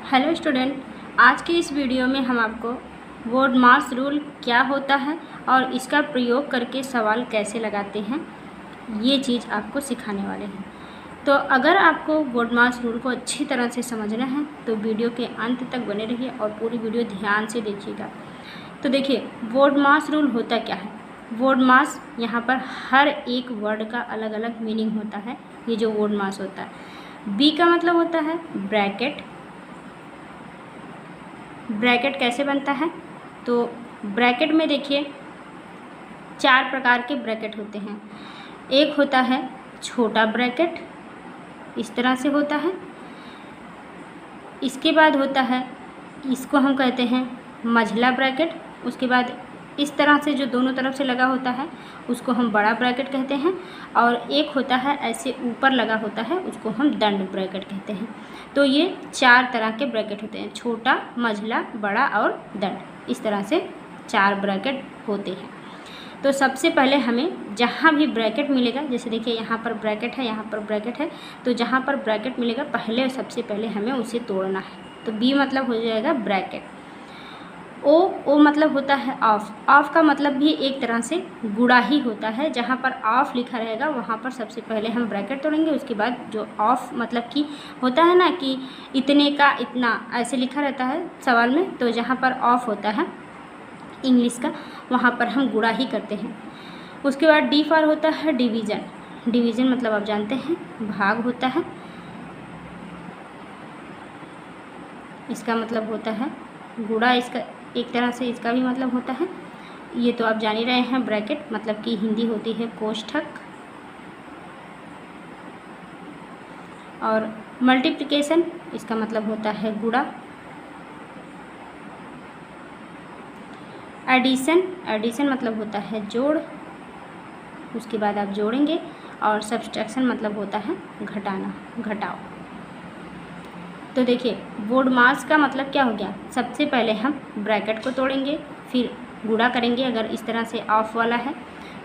Hello student, आज की इस वीडियो में हम आपको BODMAS रूल क्या होता है और इसका प्रयोग करके सवाल कैसे लगाते हैं ये चीज़ आपको सिखाने वाले हैं। तो अगर आपको BODMAS रूल को अच्छी तरह से समझना है तो वीडियो के अंत तक बने रहिए और पूरी वीडियो ध्यान से देखिएगा। तो देखिए, BODMAS रूल होता क्या है। BODMAS यहाँ पर हर एक वर्ड का अलग अलग मीनिंग होता है। ये जो BODMAS होता है, बी का मतलब होता है ब्रैकेट। ब्रैकेट कैसे बनता है, तो ब्रैकेट में देखिए 4 प्रकार के ब्रैकेट होते हैं। एक होता है छोटा ब्रैकेट, इस तरह से होता है। इसके बाद होता है, इसको हम कहते हैं मझला ब्रैकेट। उसके बाद इस तरह से जो दोनों तरफ से लगा होता है उसको हम बड़ा ब्रैकेट कहते हैं। और एक होता है ऐसे ऊपर लगा होता है, उसको हम दंड ब्रैकेट कहते हैं। तो ये 4 तरह के ब्रैकेट होते हैं, छोटा, मझला, बड़ा और दंड। इस तरह से 4 ब्रैकेट होते हैं। तो सबसे पहले हमें जहाँ भी ब्रैकेट मिलेगा, जैसे देखिए यहाँ पर ब्रैकेट है, यहाँ पर ब्रैकेट है, तो जहाँ पर ब्रैकेट मिलेगा पहले सबसे पहले हमें उसे तोड़ना है। तो बी मतलब हो जाएगा ब्रैकेट। ओ मतलब होता है ऑफ। ऑफ का मतलब भी एक तरह से गुणा ही होता है। जहाँ पर ऑफ लिखा रहेगा वहाँ पर सबसे पहले हम ब्रैकेट तोड़ेंगे। उसके बाद जो ऑफ मतलब कि होता है ना कि इतने का इतना ऐसे लिखा रहता है सवाल में, तो जहाँ पर ऑफ होता है इंग्लिश का वहाँ पर हम गुणा ही करते हैं। उसके बाद डी फॉर होता है डिवीज़न। डिवीज़न मतलब आप जानते हैं भाग होता है। इसका मतलब होता है गुणा। इसका एक तरह से इसका भी मतलब होता है, ये तो आप जान ही रहे हैं। ब्रैकेट मतलब कि हिंदी होती है कोष्ठक। और मल्टीप्लिकेशन, इसका मतलब होता है गुणा। एडिशन, एडिशन मतलब होता है जोड़, उसके बाद आप जोड़ेंगे। और सब्सट्रैक्शन मतलब होता है घटाना, घटाओ। तो देखिए, BODMAS का मतलब क्या हो गया। सबसे पहले हम ब्रैकेट को तोड़ेंगे, फिर गुणा करेंगे अगर इस तरह से ऑफ वाला है,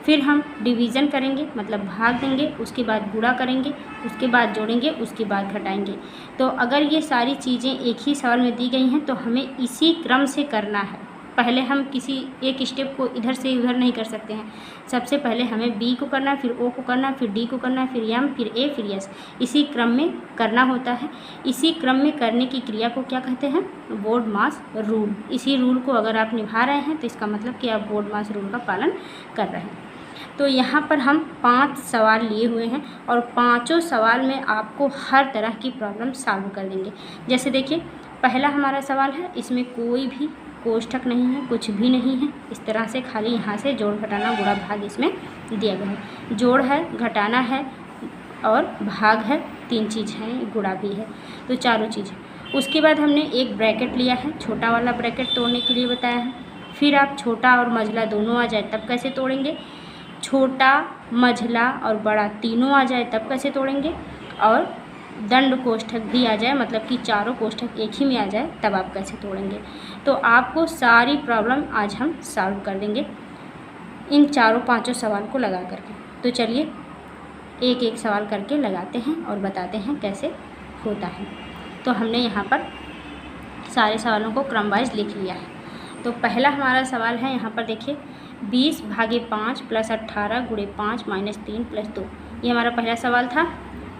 फिर हम डिवीज़न करेंगे मतलब भाग देंगे, उसके बाद गुणा करेंगे, उसके बाद जोड़ेंगे, उसके बाद घटाएंगे। तो अगर ये सारी चीज़ें एक ही सवाल में दी गई हैं तो हमें इसी क्रम से करना है। पहले हम किसी एक स्टेप को इधर से उधर नहीं कर सकते हैं। सबसे पहले हमें बी को करना है, फिर ओ को करना है, फिर डी को करना है, फिर एम, फिर ए, फिर एस। इसी क्रम में करना होता है। इसी क्रम में करने की क्रिया को क्या कहते हैं, BODMAS रूल। इसी रूल को अगर आप निभा रहे हैं तो इसका मतलब कि आप BODMAS रूल का पालन कर रहे हैं। तो यहाँ पर हम 5 सवाल लिए हुए हैं और पाँचों सवाल में आपको हर तरह की प्रॉब्लम सॉल्व कर देंगे। जैसे देखिए, पहला हमारा सवाल है, इसमें कोई भी कोष्ठक नहीं है, कुछ भी नहीं है। इस तरह से खाली यहाँ से जोड़, घटाना, गुणा, भाग इसमें दिया गया है। जोड़ है, घटाना है और भाग है, 3 चीज़ हैं, गुणा भी है, तो चारों चीज़ें। उसके बाद हमने एक ब्रैकेट लिया है, छोटा वाला ब्रैकेट तोड़ने के लिए बताया है। फिर आप छोटा और मझला दोनों आ जाए तब कैसे तोड़ेंगे, छोटा, मझला और बड़ा तीनों आ जाए तब कैसे तोड़ेंगे, और दंड कोष्ठक भी आ जाए मतलब कि चारों कोष्ठक एक ही में आ जाए तब आप कैसे तोड़ेंगे। तो आपको सारी प्रॉब्लम आज हम सॉल्व कर देंगे इन चारों 5 सवाल को लगा करके। तो चलिए एक एक सवाल करके लगाते हैं और बताते हैं कैसे होता है। तो हमने यहाँ पर सारे सवालों को क्रम वाइज लिख लिया है। तो पहला हमारा सवाल है, यहाँ पर देखिए 20 भागे 5 प्लस 18 गुणे 5 माइनस 3 प्लस 2। ये हमारा पहला सवाल था।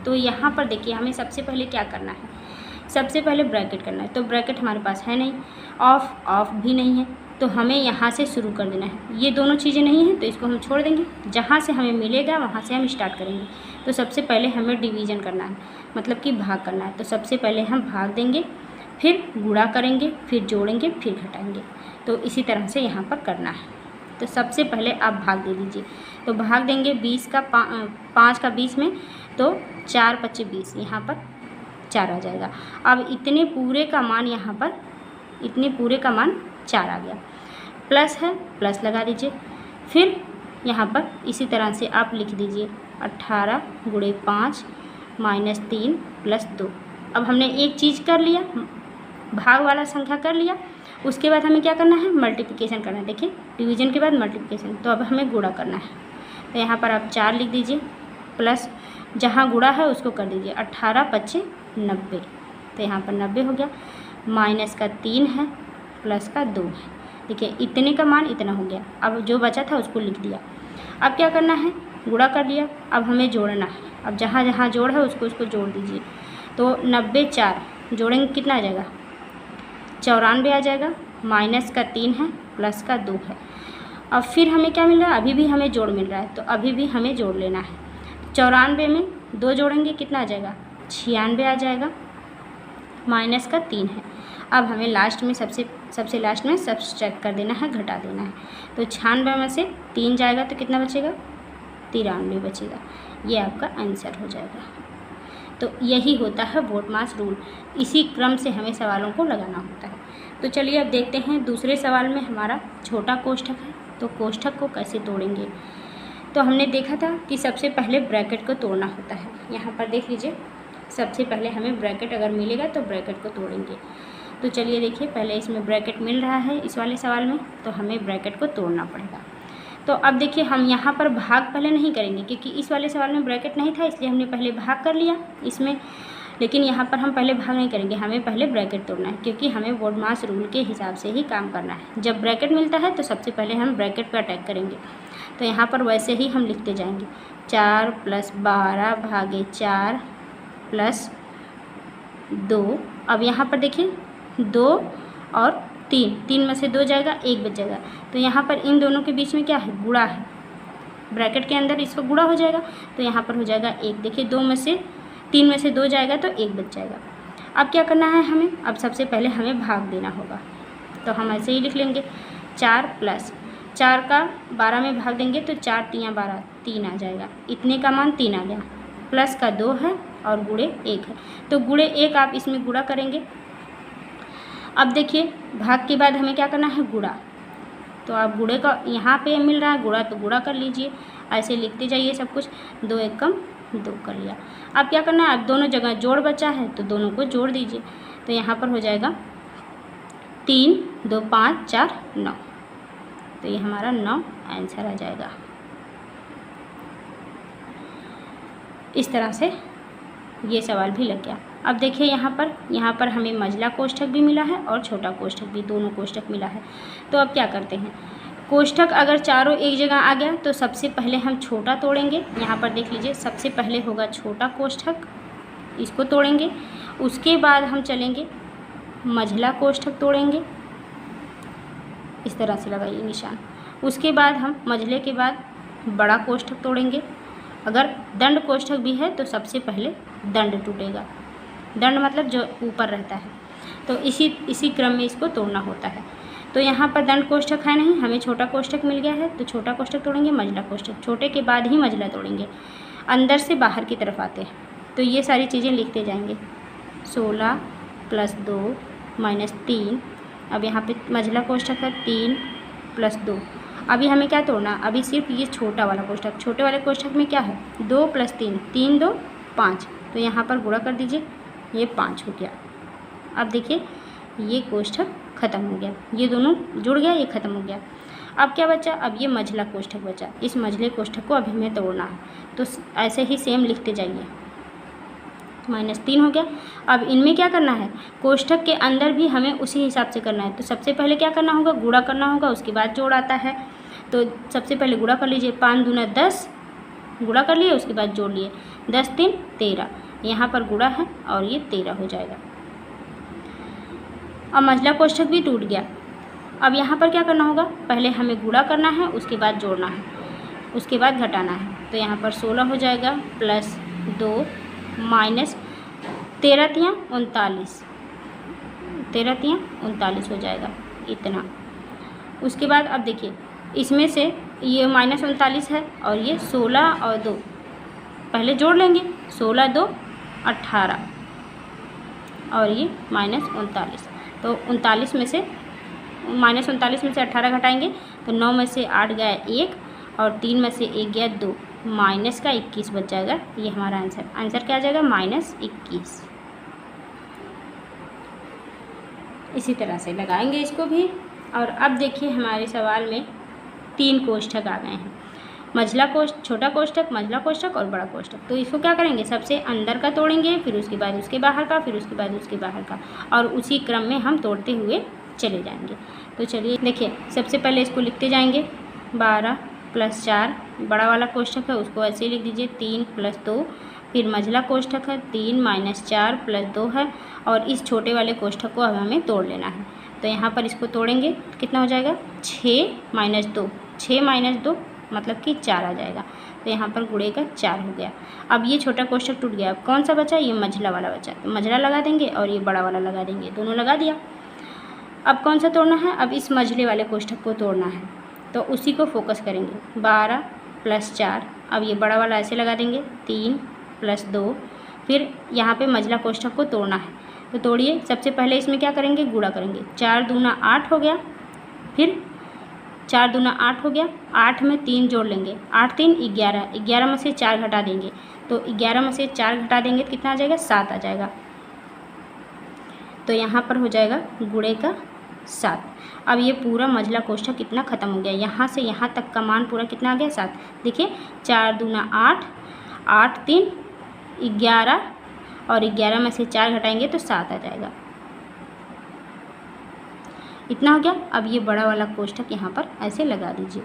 तो यहाँ पर देखिए हमें सबसे पहले क्या करना है, सबसे पहले ब्रैकेट करना है। तो ब्रैकेट हमारे पास है नहीं, ऑफ भी नहीं है, तो हमें यहाँ से शुरू कर देना है। ये दोनों चीज़ें नहीं हैं तो इसको हम छोड़ देंगे, जहाँ से हमें मिलेगा वहाँ से हम स्टार्ट करेंगे। तो सबसे पहले हमें डिवीज़न करना है मतलब कि भाग करना है। तो सबसे पहले हम भाग देंगे, फिर गुणा करेंगे, फिर जोड़ेंगे, फिर घटाएंगे। तो इसी तरह से यहाँ पर करना है। तो सबसे पहले आप भाग दे दीजिए। तो भाग देंगे 20 का 5 का 20 में, तो 4 पच्चे 20, यहाँ पर 4 आ जाएगा। अब इतने पूरे का मान यहाँ पर, इतने पूरे का मान 4 आ गया। प्लस है, प्लस लगा दीजिए। फिर यहाँ पर इसी तरह से आप लिख दीजिए 18 गुणे 5 माइनस 3 प्लस 2। अब हमने एक चीज़ कर लिया, भाग वाला संख्या कर लिया। उसके बाद हमें क्या करना है, मल्टीप्लिकेशन करना है। देखिए, डिवीज़न के बाद मल्टीप्लिकेशन, तो अब हमें गुणा करना है। तो यहाँ पर आप 4 लिख दीजिए, प्लस जहाँ गुणा है उसको कर दीजिए 18 पच्चे 90, तो यहाँ पर 90 हो गया। माइनस का 3 है, प्लस का 2 है। देखिए इतने का मान इतना हो गया। अब जो बचा था उसको लिख दिया। अब क्या करना है, गुणा कर लिया। अब हमें जोड़ना है। अब जहाँ जहाँ जोड़ है उसको उसको जोड़ दीजिए। तो 90 4 जोड़ेंगे कितना आ जाएगा, 94 आ जाएगा। माइनस का 3 है, प्लस का 2 है। अब फिर हमें क्या मिल रहा है, अभी भी हमें जोड़ मिल रहा है, तो अभी भी हमें जोड़ लेना है। 94 में 2 जोड़ेंगे कितना आ जाएगा, 96 आ जाएगा। माइनस का 3 है। अब हमें लास्ट में सबसे लास्ट में सब्सट्रैक्ट कर देना है, घटा देना है। तो 96 में से 3 जाएगा तो कितना बचेगा, 93 बचेगा। ये आपका आंसर हो जाएगा। तो यही होता है बोडमास रूल। इसी क्रम से हमें सवालों को लगाना होता है। तो चलिए अब देखते हैं दूसरे सवाल में हमारा छोटा कोष्ठक है, तो कोष्ठक को कैसे तोड़ेंगे। तो हमने देखा था कि सबसे पहले ब्रैकेट को तोड़ना होता है। यहाँ पर देख लीजिए, सबसे पहले हमें ब्रैकेट अगर मिलेगा तो ब्रैकेट को तोड़ेंगे। तो चलिए देखिए, पहले इसमें ब्रैकेट मिल रहा है इस वाले सवाल में, तो हमें ब्रैकेट को तोड़ना पड़ेगा। तो अब देखिए, हम यहाँ पर भाग पहले नहीं करेंगे क्योंकि इस वाले सवाल में ब्रैकेट नहीं था, इसलिए हमने पहले भाग कर लिया इसमें। लेकिन यहाँ पर हम पहले भाग नहीं करेंगे, हमें पहले ब्रैकेट तोड़ना है क्योंकि हमें बोडमास रूल के हिसाब से ही काम करना है। जब ब्रैकेट मिलता है तो सबसे पहले हम ब्रैकेट पर अटैक करेंगे। तो यहाँ पर वैसे ही हम लिखते जाएंगे, 4 + 12 भागे 4 प्लस 2। अब यहाँ पर देखिए 2 और 3 में से 2 जाएगा, 1 बच जाएगा। तो यहाँ पर इन दोनों के बीच में क्या है, गुणा है। ब्रैकेट के अंदर इसको गुणा हो जाएगा, तो यहाँ पर हो जाएगा 1। देखिए 3 में से 2 जाएगा तो 1 बच जाएगा। अब क्या करना है हमें, अब सबसे पहले हमें भाग देना होगा। तो हम ऐसे ही लिख लेंगे, 4 + 4 का 12 में भाग देंगे तो 4 × 12 3 आ जाएगा। इतने का मान 3 आ गया। प्लस का 2 है और गुणे 1 है, तो गुणे 1 आप इसमें गुणा करेंगे। अब देखिए भाग के बाद हमें क्या करना है, गुणा। तो आप गुणे का यहाँ पे मिल रहा है गुणा, तो गुणा कर लीजिए। ऐसे लिखते जाइए सब कुछ। 2 × 1 = 2 कर लिया। अब क्या करना है, अब दोनों जगह जोड़ बचा है तो दोनों को जोड़ दीजिए। तो यहाँ पर हो जाएगा 3 2 5 4 9। तो ये हमारा 9 आंसर आ जाएगा। इस तरह से ये सवाल भी लग गया। अब देखिए यहाँ पर हमें मंझला कोष्ठक भी मिला है और छोटा कोष्ठक भी, दोनों कोष्ठक मिला है। तो अब क्या करते हैं, कोष्ठक अगर चारों एक जगह आ गया तो सबसे पहले हम छोटा तोड़ेंगे। यहाँ पर देख लीजिए, सबसे पहले होगा छोटा कोष्ठक, इसको तोड़ेंगे। उसके बाद हम चलेंगे मंझला कोष्ठक तोड़ेंगे, इस तरह से लगाइए निशान। उसके बाद हम मंझले के बाद बड़ा कोष्ठक तोड़ेंगे। अगर दंड कोष्ठक भी है तो सबसे पहले दंड टूटेगा। दंड मतलब जो ऊपर रहता है, तो इसी क्रम में इसको तोड़ना होता है। तो यहाँ पर दंड कोष्ठक है नहीं, हमें छोटा कोष्ठक मिल गया है, तो छोटा कोष्ठक तोड़ेंगे, मंझला कोष्ठक, छोटे के बाद ही मंझला तोड़ेंगे। अंदर से बाहर की तरफ आते हैं, तो ये सारी चीज़ें लिखते जाएंगे। 16 + 2 - 3। अब यहाँ पे मंझला कोष्ठक है, 3 + 2। अभी हमें क्या तोड़ना, अभी सिर्फ ये छोटा वाला कोष्ठक। छोटे वाले कोष्ठक में क्या है, 2 + 3 3 2 5। तो यहाँ पर गुणा कर दीजिए, ये 5 हो गया। अब देखिए ये कोष्ठक ख़त्म हो गया, ये दोनों जुड़ गया, ये ख़त्म हो गया। अब क्या बचा, अब ये मंझला कोष्ठक बचा। इस मंझले कोष्ठक को अभी हमें तोड़ना है, तो ऐसे ही सेम लिखते जाइए। -3 हो गया। अब इनमें क्या करना है, कोष्ठक के अंदर भी हमें उसी हिसाब से करना है। तो सबसे पहले क्या करना होगा, गुणा करना होगा, उसके बाद जोड़ आता है। तो सबसे पहले गुणा कर लीजिए, 5 दूना 10, गुणा कर लिए, उसके बाद जोड़ लिए, 10 3 13। यहाँ पर गुणा है और ये 13 हो जाएगा। अब मंझला कोष्ठक भी टूट गया। अब यहाँ पर क्या करना होगा, पहले हमें गुणा करना है, उसके बाद जोड़ना है, उसके बाद घटाना है। तो यहाँ पर 16 हो जाएगा, प्लस 2 माइनस 13 × 39, 13 × 39 हो जाएगा इतना। उसके बाद अब देखिए, इसमें से ये -39 है और ये 16 और 2 पहले जोड़ लेंगे, 16 2 18 और ये -39। तो 39 में से -18 घटाएंगे तो 9 में से 8 गया 1 और 3 में से 1 गया 2, माइनस का 21 बच जाएगा। ये हमारा आंसर क्या आ जाएगा, -21। इसी तरह से लगाएंगे इसको भी। और अब देखिए हमारे सवाल में 3 कोष्ठक आ गए हैं। मझला कोष्ठक, छोटा कोष्ठक, मझला कोष्ठक और बड़ा कोष्ठक। तो इसको क्या करेंगे, सबसे अंदर का तोड़ेंगे, फिर उसके बाद उसके बाहर का, फिर उसके बाद उसके बाहर का, और उसी क्रम में हम तोड़ते हुए चले जाएंगे। तो चलिए देखिए, सबसे पहले इसको लिखते जाएंगे 12 + 4 बड़ा वाला कोष्ठक है उसको ऐसे लिख दीजिए 3 + 2, फिर मझला कोष्ठक है 3 - 4 + 2 है, और इस छोटे वाले कोष्ठक को अब हमें तोड़ लेना है। तो यहाँ पर इसको तोड़ेंगे कितना हो जाएगा, 6 - 2, 6 - 2 मतलब कि 4 आ जाएगा। तो यहाँ पर गुणे का 4 हो गया। अब ये छोटा कोष्ठक टूट गया, अब कौन सा बचा, ये मझला वाला बचा। तो मझला लगा देंगे और ये बड़ा वाला लगा देंगे, दोनों लगा दिया। अब कौन सा तोड़ना है, अब इस मझले वाले कोष्ठक को तोड़ना है, तो उसी को फोकस करेंगे। 12 + 4, अब ये बड़ा वाला ऐसे लगा देंगे 3 + 2, फिर यहाँ पे मझला कोष्ठक को तोड़ना है। तो तोड़िए, सबसे पहले इसमें क्या करेंगे, गुणा करेंगे। 4 दूना 8 हो गया, फिर 4 दूना 8 हो गया, 8 में 3 जोड़ लेंगे, 8 3 11, 11 में से 4 घटा देंगे, तो 11 में से 4 घटा देंगे तो कितना आ जाएगा, 7 आ जाएगा। तो यहाँ पर हो जाएगा गुणे का 7। अब ये पूरा मझला कोष्ठक कितना खत्म हो गया, यहाँ से यहाँ तक का मान पूरा कितना आ गया, 7। देखिए 4 दूना 8, 8 3 11, और 11 में से 4 घटाएंगे तो 7 आ जाएगा। इतना हो गया। अब ये बड़ा वाला कोष्ठक यहाँ पर ऐसे लगा दीजिए।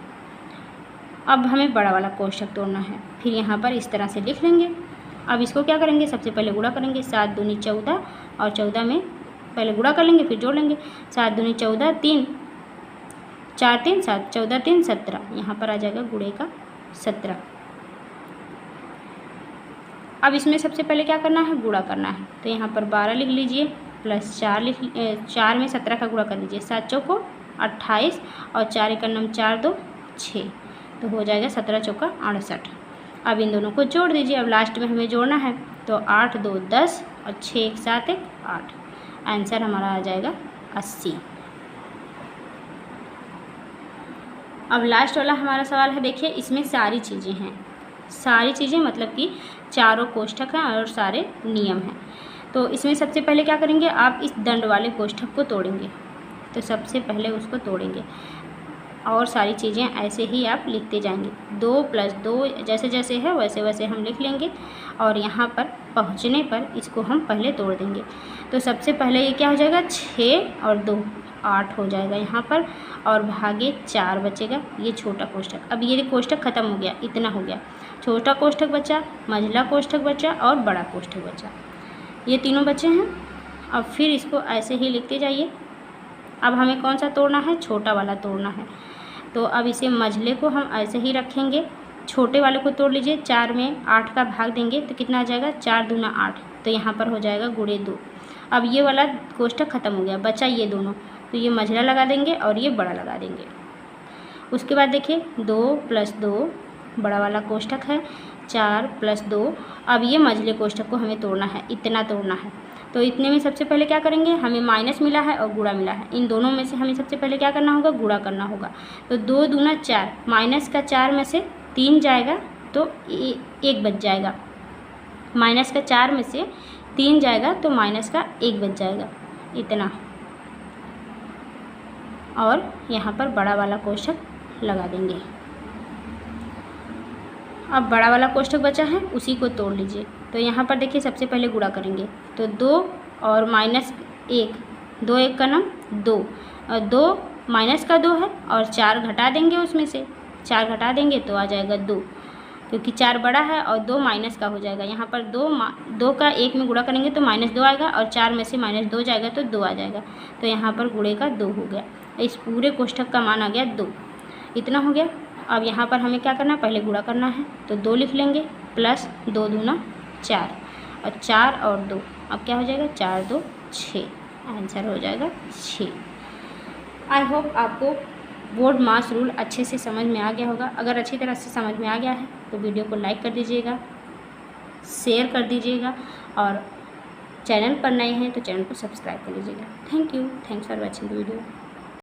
अब हमें बड़ा वाला कोष्ठक तोड़ना है, फिर यहाँ पर इस तरह से लिख लेंगे। अब इसको क्या करेंगे, सबसे पहले गुणा करेंगे, 7 दूनी 14, और 14 में पहले गुणा कर लेंगे फिर जोड़ लेंगे। 7 दूनी 14, 3 4 3 7, 14 3 17, यहाँ पर आ जाएगा गुणे का 17। अब इसमें सबसे पहले क्या करना है, गुणा करना है। तो यहाँ पर 12 लिख लीजिए, प्लस 4 4 में 17 का गुणा कर दीजिए, 7 चौको 28, और 4 1 9 4 2 6, तो हो जाएगा 17 चौका 68। अब इन दोनों को जोड़ दीजिए। अब लास्ट में हमें जोड़ना है, तो 8 2 10 और 6 1 7 1 8, आंसर हमारा आ जाएगा 80। अब लास्ट वाला हमारा सवाल है, देखिए इसमें सारी चीज़ें हैं, सारी चीज़ें मतलब कि चारों कोष्ठक हैं और सारे नियम हैं। तो इसमें सबसे पहले क्या करेंगे, आप इस दंड वाले कोष्ठक को तोड़ेंगे। तो सबसे पहले उसको तोड़ेंगे और सारी चीज़ें ऐसे ही आप लिखते जाएंगे। 2 + 2 जैसे जैसे है वैसे वैसे हम लिख लेंगे, और यहाँ पर पहुँचने पर इसको हम पहले तोड़ देंगे। तो सबसे पहले ये क्या हो जाएगा, 6 और 2 8 हो जाएगा यहाँ पर, और भागे 4 बचेगा, ये छोटा कोष्ठक। अब ये कोष्ठक खत्म हो गया, इतना हो गया। छोटा कोष्ठक बचा, मझला कोष्ठक बचा और बड़ा कोष्ठक बचा, ये तीनों बचे हैं। अब फिर इसको ऐसे ही लिखते जाइए। अब हमें कौन सा तोड़ना है, छोटा वाला तोड़ना है। तो अब इसे मझले को हम ऐसे ही रखेंगे, छोटे वाले को तोड़ लीजिए। 4 में 8 का भाग देंगे तो कितना आ जाएगा, 4 दूना 8, तो यहाँ पर हो जाएगा गुणे 2। अब ये वाला कोष्ठक खत्म हो गया, बचा ये दोनों, तो ये मझला लगा देंगे और ये बड़ा लगा देंगे। उसके बाद देखिए 2 + 2 बड़ा वाला कोष्ठक है, 4 + 2। अब ये मझले कोष्ठक को हमें तोड़ना है, इतना तोड़ना है। तो इतने में सबसे पहले क्या करेंगे, हमें माइनस मिला है और गुणा मिला है, इन दोनों में से हमें सबसे पहले क्या करना होगा, गुणा करना होगा। तो 2 दूना 4, माइनस का 4 में से 3 जाएगा तो 1 बच जाएगा। माइनस का 4 में से 3 जाएगा तो माइनस का 1 बच जाएगा, इतना। और यहाँ पर बड़ा वाला कोष्ठक लगा देंगे। अब बड़ा वाला कोष्ठक बचा है, उसी को तोड़ लीजिए। तो यहाँ पर देखिए सबसे पहले गुणा करेंगे, तो 2 और -1, 2 1 का नाम 2, और 2 माइनस का 2 है, और 4 घटा देंगे, उसमें से 4 घटा देंगे तो आ जाएगा 2, क्योंकि 4 बड़ा है और 2 माइनस का हो जाएगा। यहाँ पर 2 का 1 में गुणा करेंगे तो -2 आएगा, और 4 में से -2 जाएगा तो 2 आ जाएगा। तो यहाँ पर गुणे का 2 हो गया। इस पूरे कोष्ठक का मान आ गया 2, इतना हो गया। अब यहाँ पर हमें क्या करना है, पहले गुणा करना है, तो 2 लिख लेंगे, प्लस 2 दूना 4, और 4 और 2, अब क्या हो जाएगा, 4 2 6, आंसर हो जाएगा 6। आई होप आपको बोर्ड मास रूल अच्छे से समझ में आ गया होगा। अगर अच्छी तरह से समझ में आ गया है तो वीडियो को लाइक कर दीजिएगा, शेयर कर दीजिएगा, और चैनल पर नए हैं तो चैनल को सब्सक्राइब कर लीजिएगा। Thank you, thanks for watching the video.